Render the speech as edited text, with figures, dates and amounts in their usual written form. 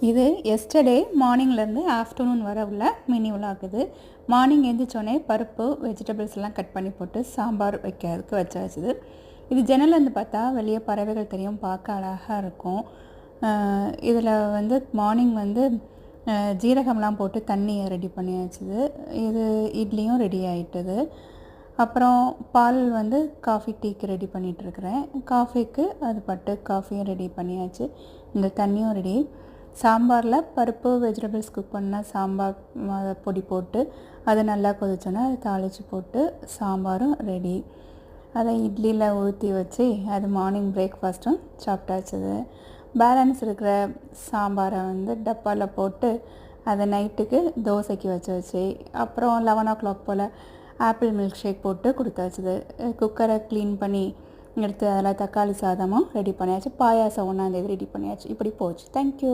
இது yesterday மார்னிங்லேருந்து afternoon வர உள்ள மினி விலாக் இது. மார்னிங் எழுந்திரிச்சோடனே பருப்பு வெஜிடபிள்ஸ்லாம் கட் பண்ணி போட்டு சாம்பார் வைக்கிறதுக்கு வச்சாச்சுது. இது ஜன்னலேருந்து பார்த்தா வெளியே பறவைகள் தெரியும், பார்க்க அழகாக இருக்கும். இதில் வந்து மார்னிங் வந்து ஜீரகம்லாம் போட்டு தண்ணியை ரெடி பண்ணியாச்சுது. இது இட்லியும் ரெடி ஆகிட்டுது. அப்புறம் பால் வந்து காஃபி டீக்கு ரெடி பண்ணிகிட்ருக்கிறேன். காஃபிக்கு அது பட்டு காஃபியும் ரெடி பண்ணியாச்சு. இந்த தண்ணியும் ரெடி. சாம்பாரில் பருப்பு வெஜிடபிள்ஸ் குக் பண்ணால் சாம்பார் பொடி போட்டு அதை நல்லா கொதிச்சோன்னா அதை தாளித்து போட்டு சாம்பாரும் ரெடி. அதை இட்லியில் ஊற்றி வச்சு அது மார்னிங் பிரேக்ஃபாஸ்ட்டும் சாப்பிட்டாச்சுது. பேலன்ஸ் இருக்கிற சாம்பாரை வந்து டப்பாவில் போட்டு அதை நைட்டுக்கு தோசைக்கு வச்சு அப்புறம் 11 o'clock போல் ஆப்பிள் மில்க் ஷேக் போட்டு கொடுத்தாச்சுது. குக்கரை க்ளீன் பண்ணி எடுத்து அதில் தக்காளி சாதமும் ரெடி பண்ணியாச்சு. பாயாசம் 1ஆம் தேதி ரெடி பண்ணியாச்சு. இப்படி போச்சு. தேங்க்யூ.